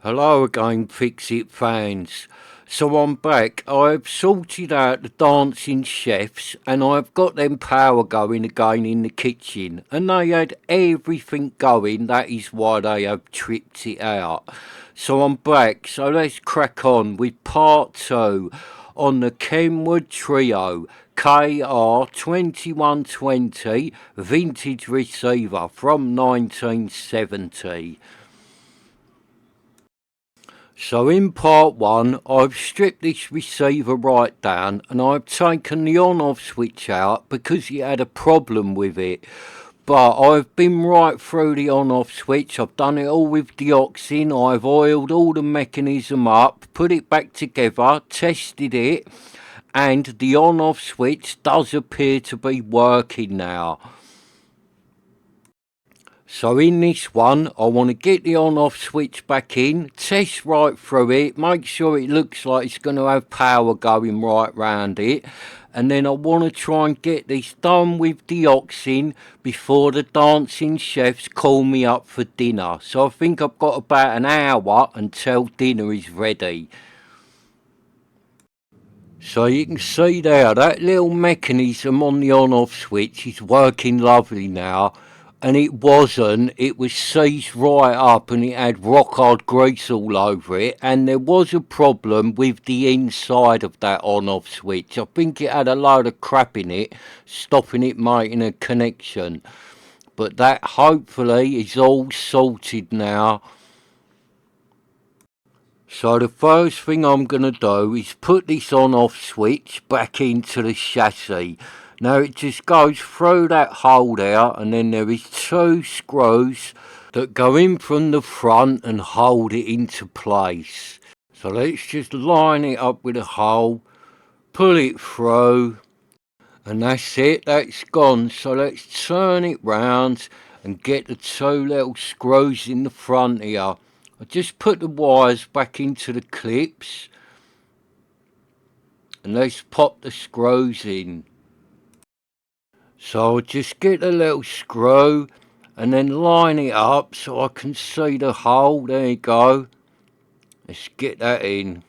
Hello again, Fix-It fans. So I'm back. I've sorted out the dancing chefs and I've got them power going again in the kitchen. And they had everything going, that is why they have tripped it out. So I'm back, so let's crack on with part 2 on the Kenwood Trio KR-2120 vintage receiver from 1970. So in part 1, I've stripped this receiver right down and I've taken the on-off switch out because it had a problem with it. But I've been right through the on-off switch, I've done it all with deoxin, I've oiled all the mechanism up, put it back together, tested it, and the on-off switch does appear to be working now. So in this one, I want to get the on-off switch back in, test right through it, make sure it looks like it's going to have power going right round it. And then I want to try and get this done with deoxin before the dancing chefs call me up for dinner. So I think I've got about an hour until dinner is ready. So you can see there, that little mechanism on the on-off switch is working lovely now. And it wasn't, it was seized right up and it had rock hard grease all over it, and there was a problem with the inside of that on off switch. I think it had a load of crap in it stopping it making a connection, but that hopefully is all sorted now. So the first thing I'm going to do is put this on off switch back into the chassis. Now it just goes through that hole there, and then there is 2 screws that go in from the front and hold it into place. So let's just line it up with a hole, pull it through, and that's it, that's gone. So let's turn it round and get the 2 little screws in the front here. I just put the wires back into the clips and let's pop the screws in. So I'll just get a little screw and then line it up so I can see the hole. There you go. Let's get that in.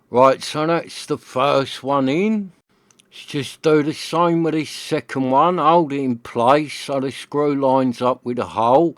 Right, so that's the first one in. Let's just do the same with this second one. Hold it in place so the screw lines up with the hole.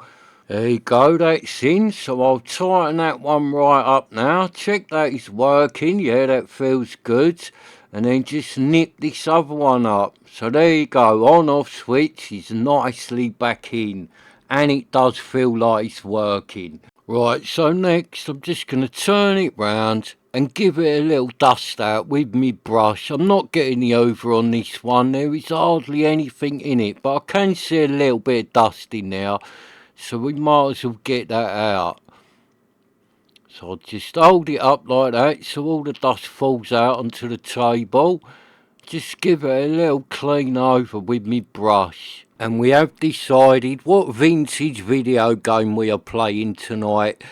There you go, that's in. So I'll tighten that one right up now. Check that it's working. Yeah, that feels good. And then just nip this other one up. So there you go, on off switch is nicely back in, and it does feel like it's working. Right, so next I'm just going to turn it round and give it a little dust out with my brush. I'm not getting the over on this one, there is hardly anything in it, but I can see a little bit of dust in there, so we might as well get that out. So I'll just hold it up like that so all the dust falls out onto the table. Just give it a little clean over with my brush. And we have decided what vintage video game we are playing tonight.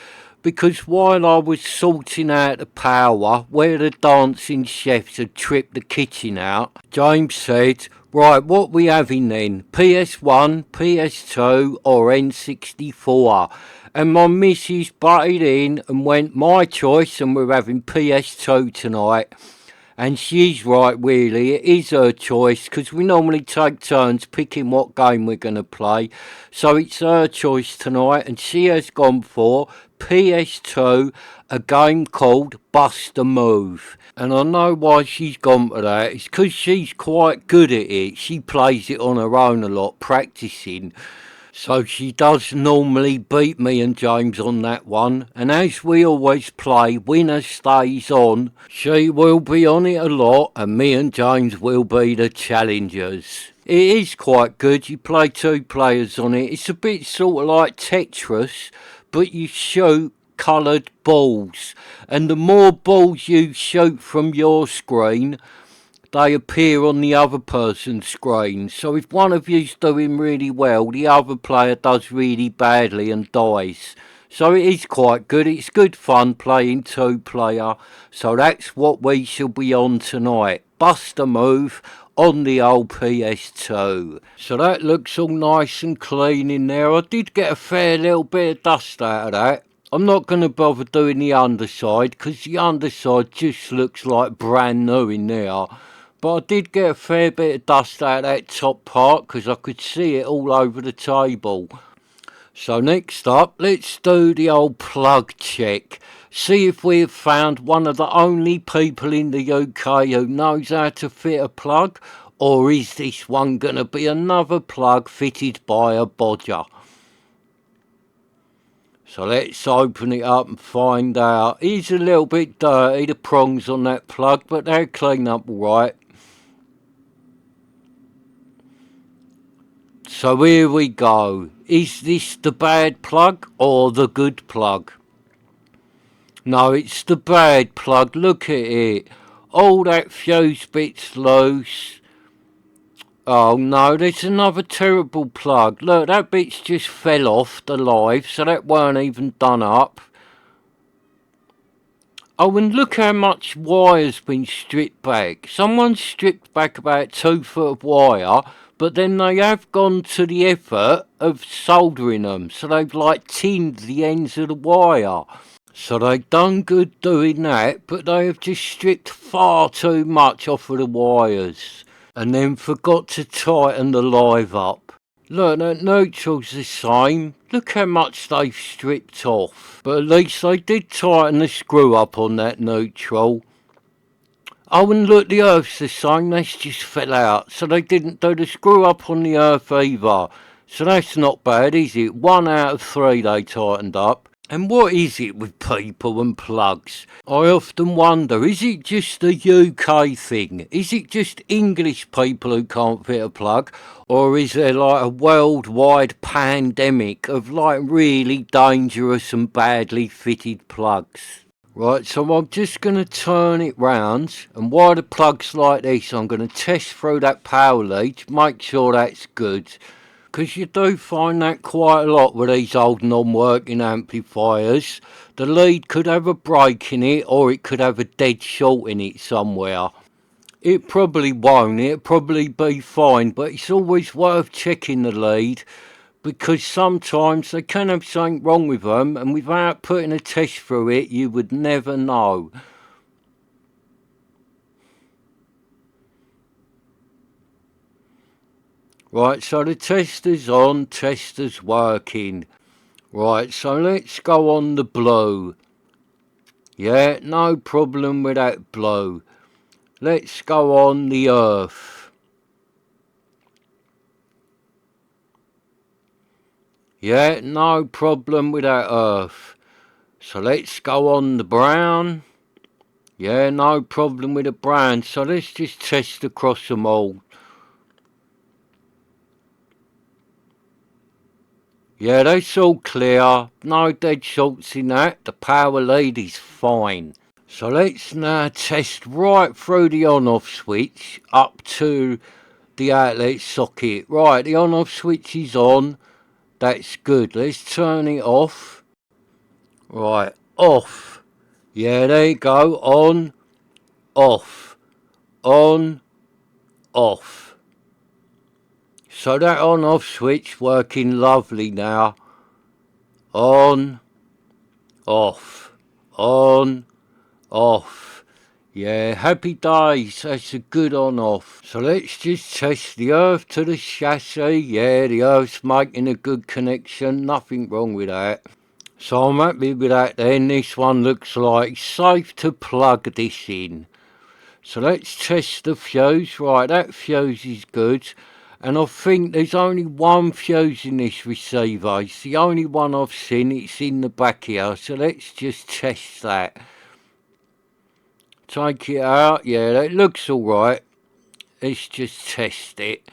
Because while I was sorting out the power where the dancing chefs had tripped the kitchen out, James said, right, what we having then? PS1, PS2 or N64? And my missus butted in and went, my choice, and we're having PS2 tonight. And she's right, really, it is her choice, because we normally take turns picking what game we're going to play. So it's her choice tonight, and she has gone for PS2, a game called Bust a Move. And I know why she's gone for that, it's because she's quite good at it. She plays it on her own a lot, practising. So she does normally beat me and James on that one, and as we always play, winner stays on. She will be on it a lot, and me and James will be the challengers. It is quite good, you play 2 players on it. It's a bit sort of like Tetris, but you shoot coloured balls, and the more balls you shoot from your screen, they appear on the other person's screen. So if one of you's doing really well, the other player does really badly and dies. So it is quite good. It's good fun playing 2 player. So that's what we shall be on tonight. Bust a Move on the old PS2. So that looks all nice and clean in there. I did get a fair little bit of dust out of that. I'm not going to bother doing the underside because the underside just looks like brand new in there. But I did get a fair bit of dust out of that top part because I could see it all over the table. So next up, let's do the old plug check. See if we have found one of the only people in the UK who knows how to fit a plug, or is this one going to be another plug fitted by a bodger? So let's open it up and find out. It's a little bit dirty, the prongs on that plug, but they'll clean up alright. So here we go. Is this the bad plug or the good plug? No, it's the bad plug. Look at it. All that fuse bit's loose. Oh no, there's another terrible plug. Look, that bit's just fell off the live, so that weren't even done up. Oh, and look how much wire's been stripped back. Someone's stripped back about 2 foot of wire, but then they have gone to the effort of soldering them. So they've like tinned the ends of the wire. So they've done good doing that, but they have just stripped far too much off of the wires. And then forgot to tighten the live up. Look, that neutral's the same. Look how much they've stripped off. But at least they did tighten the screw up on that neutral. Oh, and look, the earth's the same. That's just fell out. So they didn't do the screw up on the earth either. So that's not bad, is it? 1 out of 3 they tightened up. And what is it with people and plugs? I often wonder, is it just a UK thing? Is it just English people who can't fit a plug? Or is there like a worldwide pandemic of like really dangerous and badly fitted plugs? Right, so I'm just going to turn it round, and while the plug's like this, I'm going to test through that power lead, make sure that's good. Because you do find that quite a lot with these old non-working amplifiers. The lead could have a break in it, or it could have a dead short in it somewhere. It probably won't, it'll probably be fine, but it's always worth checking the lead, because sometimes they can have something wrong with them, and without putting a test through it, you would never know. Right, so the tester's on, tester's working. Right, so let's go on the blue. Yeah, no problem with that blue. Let's go on the earth. Yeah, no problem with that earth. So let's go on the brown. Yeah, no problem with the brown. So let's just test across them all. Yeah, that's all clear. No dead shorts in that. The power lead is fine. So let's now test right through the on-off switch up to the outlet socket. Right, the on-off switch is on. That's good. Let's turn it off. Right, off. Yeah, there you go. On, off. On, off. So that on-off switch working lovely now. On, off. On, off. Yeah, happy days. That's a good on-off. So let's just test the earth to the chassis. Yeah, the earth's making a good connection. Nothing wrong with that. So I'm happy with that then. This one looks like safe to plug this in. So let's test the fuse. Right, that fuse is good. And I think there's only one fuse in this receiver. It's the only one I've seen. It's in the back here. So let's just test that. Take it out. Yeah, that looks alright. Let's just test it.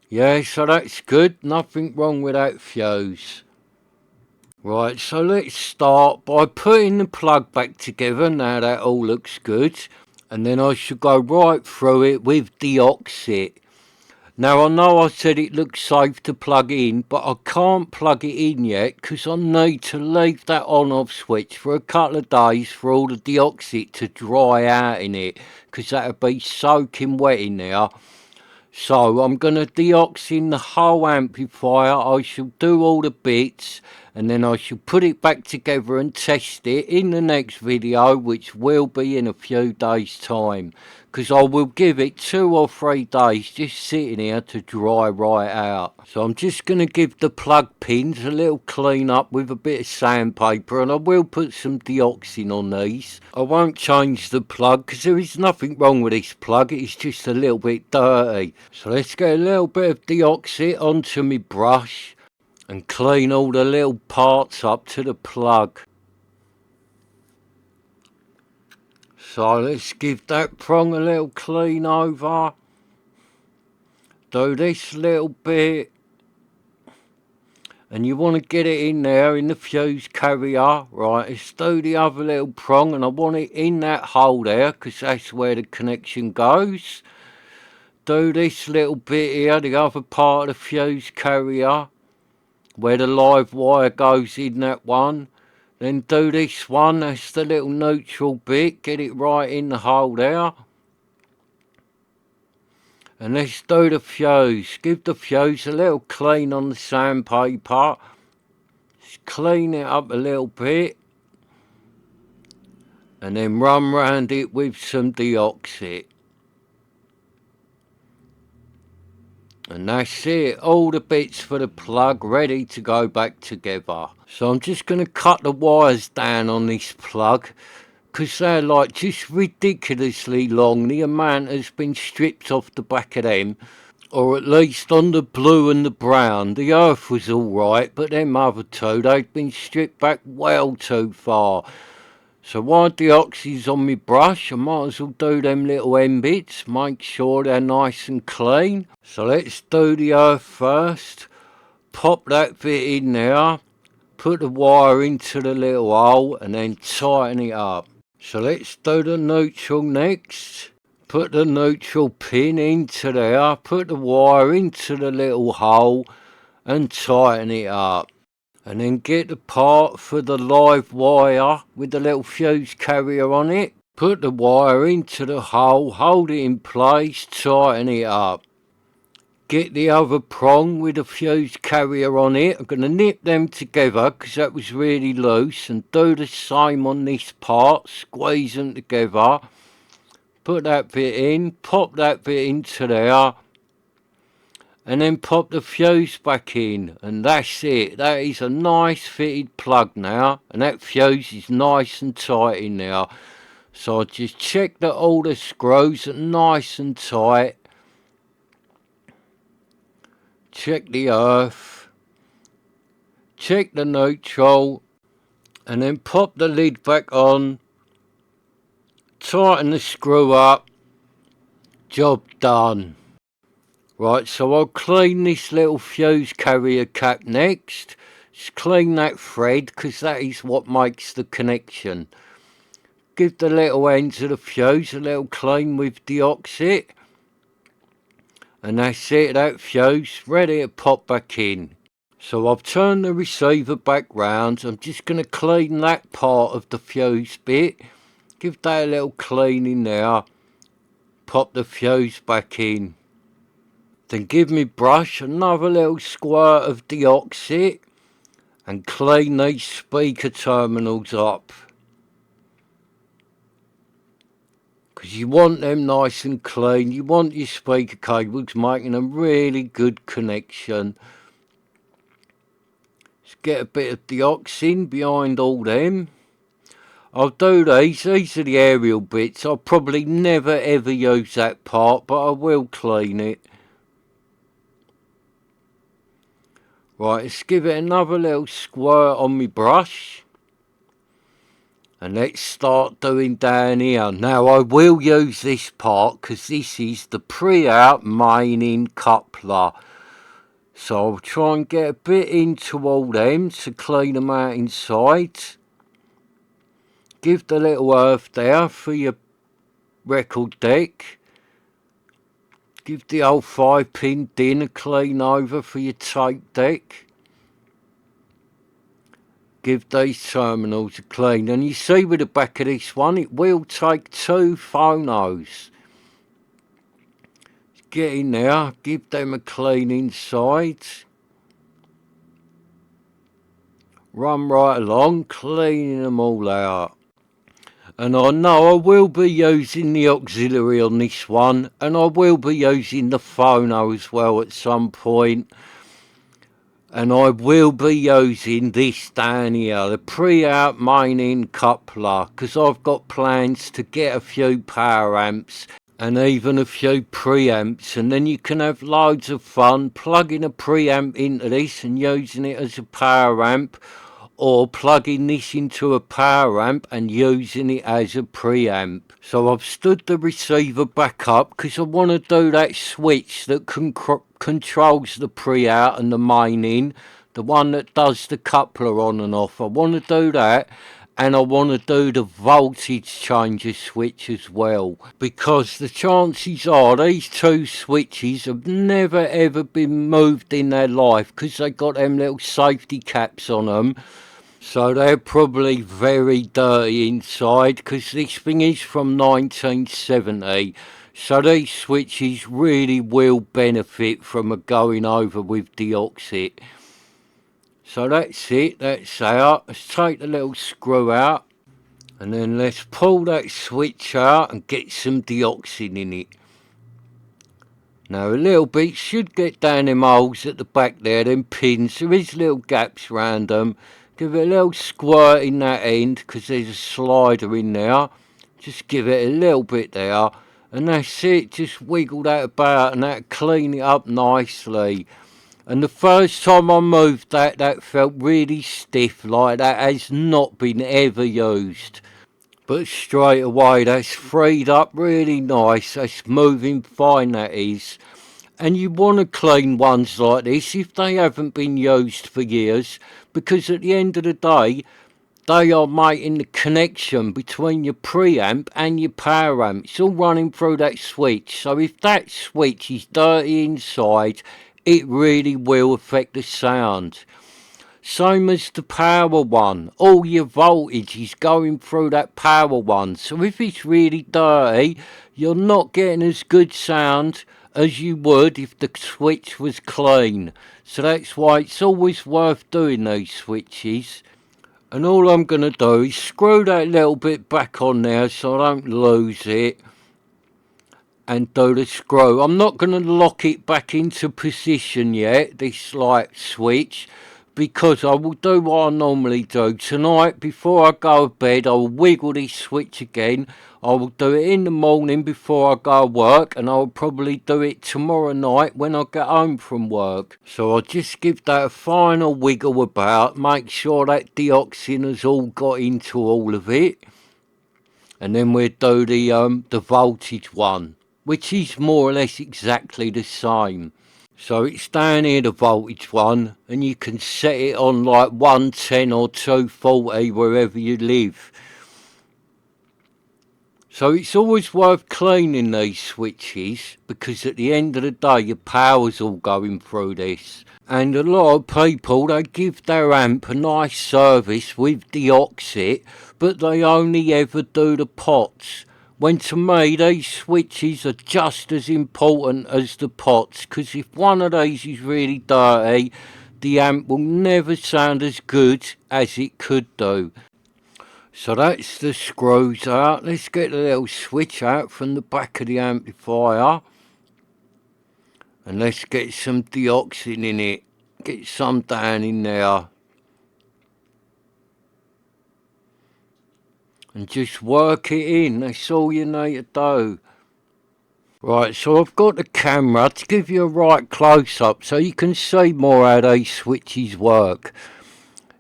Yeah, so that's good. Nothing wrong with that fuse. Right, so let's start by putting the plug back together. Now that all looks good. And then I should go right through it with Deoxit. Now I know I said it looks safe to plug in, but I can't plug it in yet because I need to leave that on-off switch for a couple of days for all the deoxit to dry out in it, because that'll be soaking wet in there. So I'm going to deoxin the whole amplifier. I shall do all the bits and then I shall put it back together and test it in the next video, which will be in a few days time, because I will give it 2 or 3 days just sitting here to dry right out. So I'm just going to give the plug pins a little clean up with a bit of sandpaper, and I will put some deoxin on these. I won't change the plug because there is nothing wrong with this plug, it's just a little bit dirty. So let's get a little bit of deoxit onto my brush and clean all the little parts up to the plug. So let's give that prong a little clean over. Do this little bit. And you want to get it in there in the fuse carrier. Right, let's do the other little prong, and I want it in that hole there because that's where the connection goes. Do this little bit here, the other part of the fuse carrier, where the live wire goes in that one. Then do this one, that's the little neutral bit, get it right in the hole there. And let's do the fuse. Give the fuse a little clean on the sandpaper. Just clean it up a little bit. And then run round it with some deoxit. And that's it, all the bits for the plug ready to go back together. So I'm just going to cut the wires down on this plug because they're like just ridiculously long. The amount has been stripped off the back of them, or at least on the blue and the brown. The earth was alright, but them other two, they'd been stripped back well too far. So while deoxy's on my brush, I might as well do them little end bits, make sure they're nice and clean. So let's do the earth first. Pop that bit in there, put the wire into the little hole and then tighten it up. So let's do the neutral next. Put the neutral pin into there, put the wire into the little hole and tighten it up. And then get the part for the live wire with the little fuse carrier on it. Put the wire into the hole, hold it in place, tighten it up. Get the other prong with the fuse carrier on it. I'm going to nip them together because that was really loose, and do the same on this part, squeeze them together. Put that bit in, pop that bit into there. And then pop the fuse back in, and that's it. That is a nice fitted plug now, and that fuse is nice and tight in there. So I just check that all the screws are nice and tight. Check the earth, check the neutral, and then pop the lid back on, tighten the screw up, job done. Right, so I'll clean this little fuse carrier cap next. Just clean that thread because that is what makes the connection. Give the little ends of the fuse a little clean with deoxit. And that's it, that fuse ready to pop back in. So I've turned the receiver back round. I'm just going to clean that part of the fuse bit. Give that a little clean in there. Pop the fuse back in. Then give me brush another little squirt of deoxit and clean these speaker terminals up. Because you want them nice and clean. You want your speaker cables making a really good connection. Just get a bit of deoxin behind all them. I'll do these are the aerial bits. I'll probably never ever use that part, but I will clean it. Right, let's give it another little squirt on my brush. And let's start doing down here. Now I will use this part because this is the pre-out mian coupler. So I'll try and get a bit into all them to clean them out inside. Give the little earth there for your record deck. give the old 5-pin din a clean over for your tape deck. Give these terminals a clean, and you see with the back of this one it will take 2 phonos. Get in there, give them a clean inside. Run right along, cleaning them all out. And I know I will be using the auxiliary on this one, and I will be using the phono as well at some point. And I will be using this down here, the pre-out main-in coupler, because I've got plans to get a few power amps and even a few preamps, and then you can have loads of fun plugging a preamp into this and using it as a power amp, or plugging this into a power amp and using it as a preamp. So I've stood the receiver back up because I want to do that switch that controls the pre-out and the main in, the one that does the coupler on and off. I want to do that, and I want to do the voltage changer switch as well, because the chances are these two switches have never ever been moved in their life because they got them little safety caps on them. So they're probably very dirty inside, because this thing is from 1970. So these switches really will benefit from a going over with Deoxit. So that's it, that's out. Let's take the little screw out, and then let's pull that switch out and get some Deoxit in it. Now a little bit should get down them holes at the back there, them pins. There is little gaps around them. Give it a little squirt in that end because there's a slider in there. Just give it a little bit there, and that's it. Just wiggle that about and that'll clean it up nicely. And the first time I moved that, that felt really stiff, like that has not been ever used. But straight away that's freed up really nice. That's moving fine, that is. And you want to clean ones like this if they haven't been used for years, because at the end of the day they are making the connection between your preamp and your power amp. It's all running through that switch. So if that switch is dirty inside, it really will affect the sound. Same as the power one. All your voltage is going through that power one. So if it's really dirty, you're not getting as good sound as you would if the switch was clean. So that's why it's always worth doing these switches. And all I'm going to do is screw that little bit back on there so I don't lose it, and do the screw. I'm not going to lock it back into position yet, this light switch, because I will do what I normally do. Tonight, before I go to bed, I will wiggle this switch again. I will do it in the morning before I go to work, and I will probably do it tomorrow night when I get home from work. So I'll just give that a final wiggle about, make sure that Deoxit has all got into all of it, and then we'll do the voltage one, which is more or less exactly the same. So it's down here, the voltage one, and you can set it on like 110 or 240 wherever you live. So it's always worth cleaning these switches, because at the end of the day your power's all going through this. And a lot of people, they give their amp a nice service with Deoxit, but they only ever do the pots. When to me these switches are just as important as the pots, because if one of these is really dirty, the amp will never sound as good as it could do. So that's the screws out. Let's get the little switch out from the back of the amplifier, and let's get some Deoxit in it. Get some down in there. And just work it in, that's all you need to do. Right, so I've got the camera to give you a right close-up so you can see more how these switches work.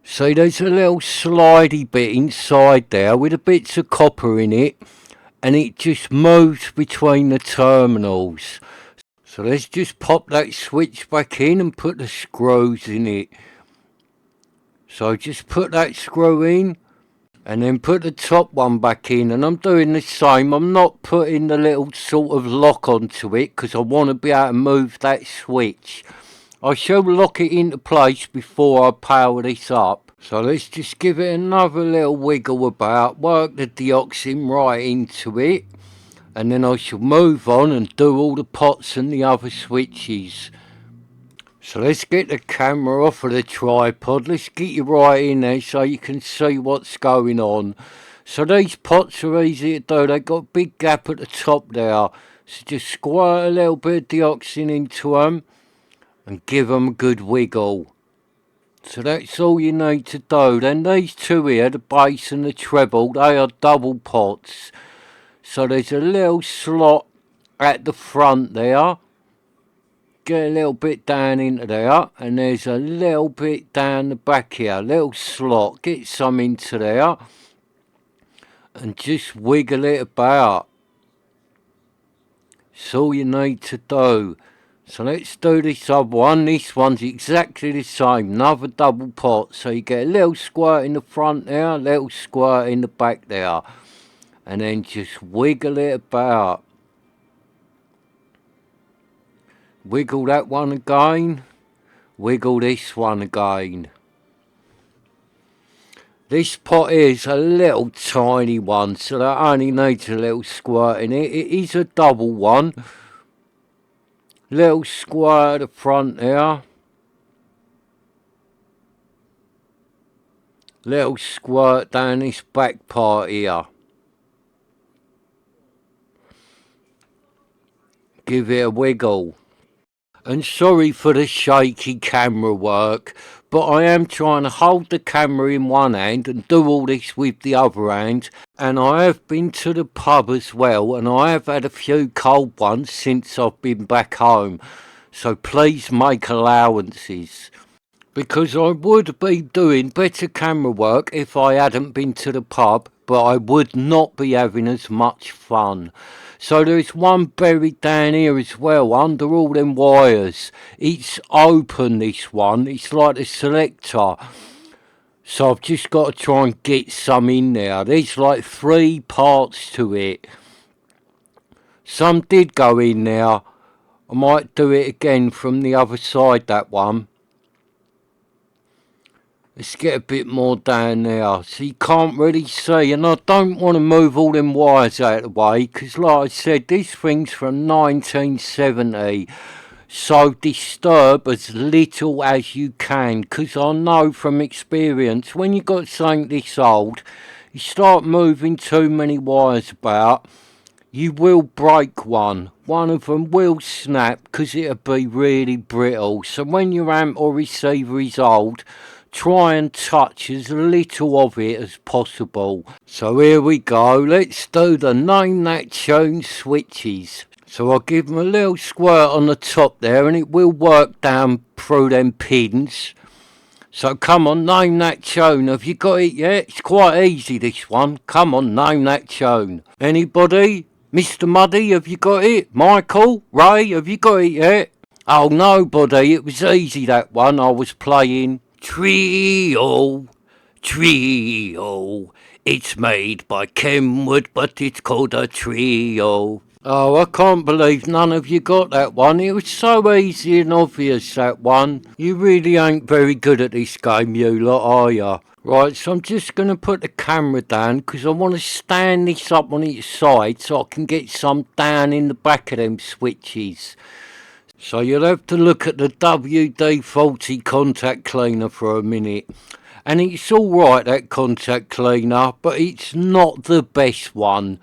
See, there's a little slidey bit inside there with the bits of copper in it, and it just moves between the terminals. So let's just pop that switch back in and put the screws in it. So just put that screw in, and then put the top one back in, and I'm doing the same. I'm not putting the little sort of lock onto it because I want to be able to move that switch. I shall lock it into place before I power this up. So let's just give it another little wiggle about, work the deoxin right into it, and then I shall move on and do all the pots and the other switches. So let's get the camera off of the tripod. Let's get you right in there so you can see what's going on. So these pots are easy to do. They've got a big gap at the top there. So just squirt a little bit of deoxin into them and give them a good wiggle. So that's all you need to do. Then these two here, the bass and the treble, they are double pots. So there's a little slot at the front there. Get a little bit down into there, and there's a little bit down the back here, a little slot. Get some into there and just wiggle it about. That's all you need to do. So let's do this other one. This one's exactly the same, another double pot. So you get a little squirt in the front there, a little squirt in the back there, and then just wiggle it about. Wiggle that one again, wiggle this one again. This pot is a little tiny one, so that only needs a little squirt in it. It is a double one. Little squirt at the front there. Little squirt down this back part here. Give it a wiggle. And sorry for the shaky camera work, but I am trying to hold the camera in one hand and do all this with the other hand. And I have been to the pub as well, and I have had a few cold ones since I've been back home. So please make allowances. Because I would be doing better camera work if I hadn't been to the pub, but I would not be having as much fun. So there's one buried down here as well, under all them wires. It's open, this one. It's like a selector. So I've just got to try and get some in there. There's like 3 parts to it. Some did go in there. I might do it again from the other side, that one. Let's get a bit more down there, so you can't really see, and I don't want to move all them wires out of the way, because like I said, this thing's from 1970, so disturb as little as you can, because I know from experience, when you got something this old, you start moving too many wires about, you will break one. One of them will snap, because it'll be really brittle, so when your amp or receiver is old, try and touch as little of it as possible. So here we go, let's do the Name That Tune switches. So I'll give them a little squirt on the top there, and it will work down through them pins. So come on, name that tune. Have you got it yet? It's quite easy, this one. Come on, name that tune. Anybody? Mr. Muddy, have you got it? Michael? Ray, have you got it yet? Oh, nobody. It was easy, that one. I was playing Trio, Trio. It's made by Kenwood, but it's called a trio. Oh, I can't believe none of you got that one. It was so easy and obvious, that one. You really ain't very good at this game, you lot, are ya? Right, so I'm just going to put the camera down because I want to stand this up on its side so I can get some down in the back of them switches. So you'll have to look at the WD-40 contact cleaner for a minute. And it's alright, that contact cleaner, but it's not the best one.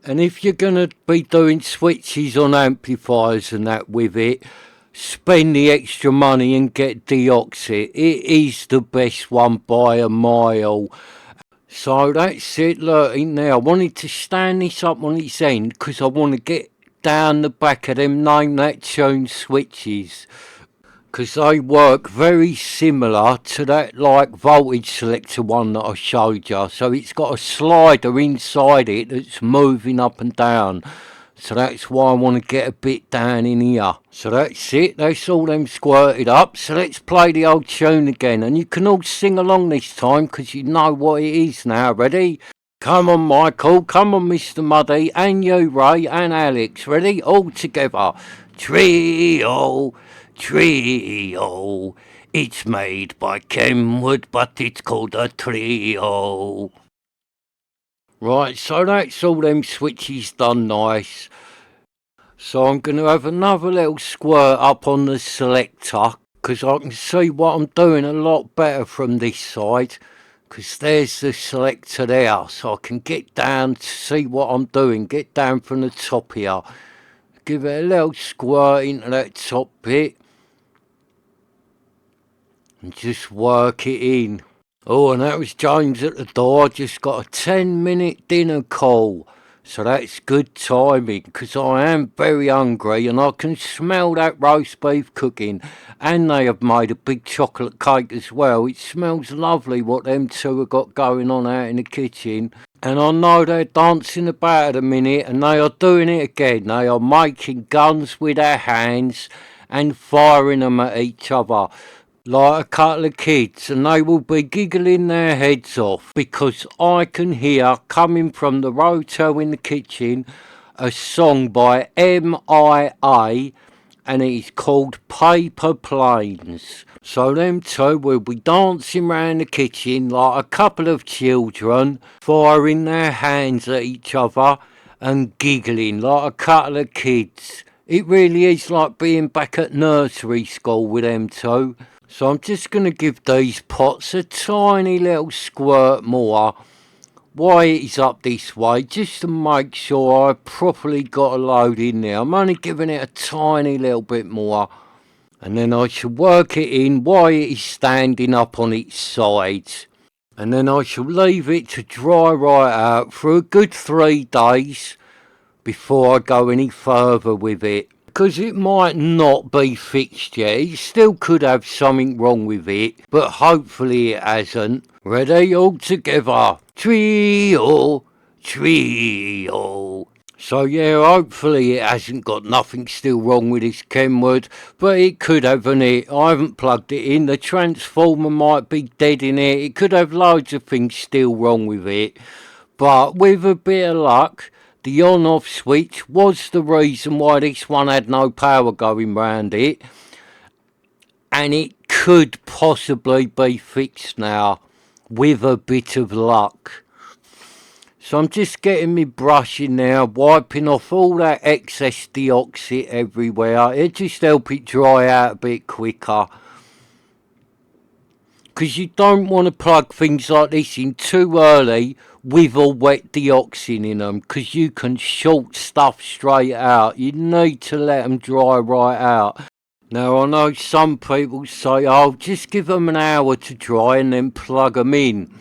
And if you're going to be doing switches on amplifiers and that with it, spend the extra money and get Deoxit. It is the best one by a mile. So that's it, look, in there. I wanted to stand this up on its end because I want to get down the back of them Name That Tune switches, because they work very similar to that like voltage selector one that I showed you. So it's got a slider inside it that's moving up and down. So that's why I want to get a bit down in here. So that's it, that's all them squirted up. So let's play the old tune again. And you can all sing along this time because you know what it is now. Ready? Come on, Michael, come on, Mr. Muddy, and you, Ray, and Alex. Ready? All together. Trio, trio. It's made by Kenwood, but it's called a trio. Right, so that's all them switches done nice. So I'm going to have another little squirt up on the selector, because I can see what I'm doing a lot better from this side. Because there's the selector there, so I can get down to see what I'm doing, get down from the top here. Give it a little squirt into that top bit. And just work it in. Oh, and that was James at the door. Just got a 10-minute dinner call. So that's good timing, because I am very hungry and I can smell that roast beef cooking. And they have made a big chocolate cake as well. It smells lovely what them two have got going on out in the kitchen. And I know they're dancing about at a minute, and they are doing it again. They are making guns with their hands and firing them at each other like a couple of kids, and they will be giggling their heads off because I can hear coming from the roto in the kitchen a song by MIA, and it is called Paper Planes. So them two will be dancing round the kitchen like a couple of children, firing their hands at each other and giggling like a couple of kids. It really is like being back at nursery school with them two. So I'm just going to give these pots a tiny little squirt more while it's up this way, just to make sure I've properly got a load in there. I'm only giving it a tiny little bit more. And then I shall work it in while it is standing up on its sides. And then I shall leave it to dry right out for a good 3 days before I go any further with it. Because it might not be fixed yet, it still could have something wrong with it, but hopefully it hasn't. Ready? All together. Trio, trio. So yeah, hopefully it hasn't got nothing still wrong with this Kenwood, but it could have, it. I haven't plugged it in, the transformer might be dead in it, it could have loads of things still wrong with it. But with a bit of luck, the on-off switch was the reason why this one had no power going round it. And it could possibly be fixed now, with a bit of luck. So I'm just getting my brush in there, wiping off all that excess deoxit everywhere. It just help it dry out a bit quicker. Because you don't want to plug things like this in too early with a wet deoxin in them, because you can short stuff straight out. You need to let them dry right out. Now I know some people say, oh, just give them an hour to dry and then plug them in.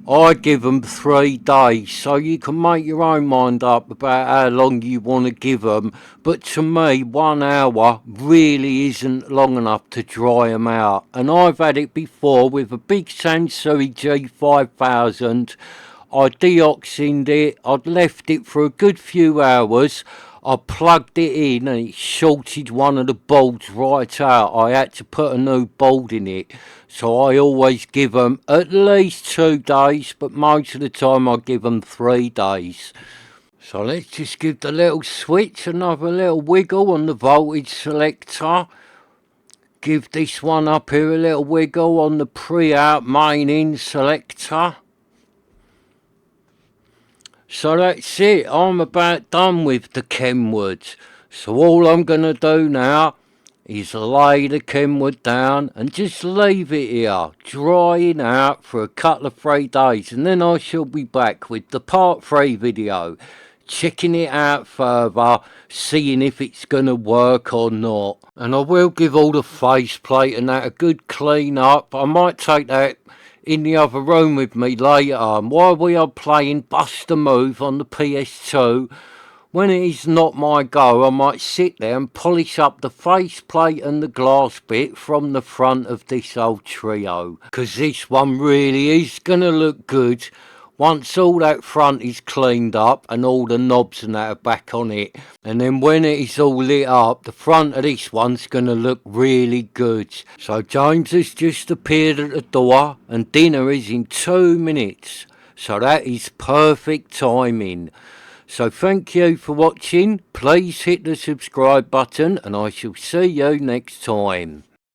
I give them 3 days, so you can make your own mind up about how long you want to give them. But to me, 1 hour really isn't long enough to dry them out. And I've had it before with a big Sansui G5000. I deoxined it, I'd left it for a good few hours. I plugged it in and it shorted one of the boards right out. I had to put a new board in it. So I always give them at least 2 days, but most of the time I give them 3 days. So let's just give the little switch another little wiggle on the voltage selector. Give this one up here a little wiggle on the pre-out main in selector. So that's it, I'm about done with the Kenwood. So all I'm going to do now is lay the Kenwood down and just leave it here, drying out for a couple of 3 days. And then I shall be back with the part 3 video, checking it out further, seeing if it's going to work or not. And I will give all the faceplate and that a good clean up. I might take that in the other room with me later on while we are playing Bust a Move on the PS2. When it is not my go, I might sit there and polish up the faceplate and the glass bit from the front of this old trio, because this one really is going to look good Once all that front is cleaned up and all the knobs and that are back on it, and then when it is all lit up, the front of this one's going to look really good. So James has just appeared at the door and dinner is in 2 minutes. So that is perfect timing. So thank you for watching. Please hit the subscribe button and I shall see you next time.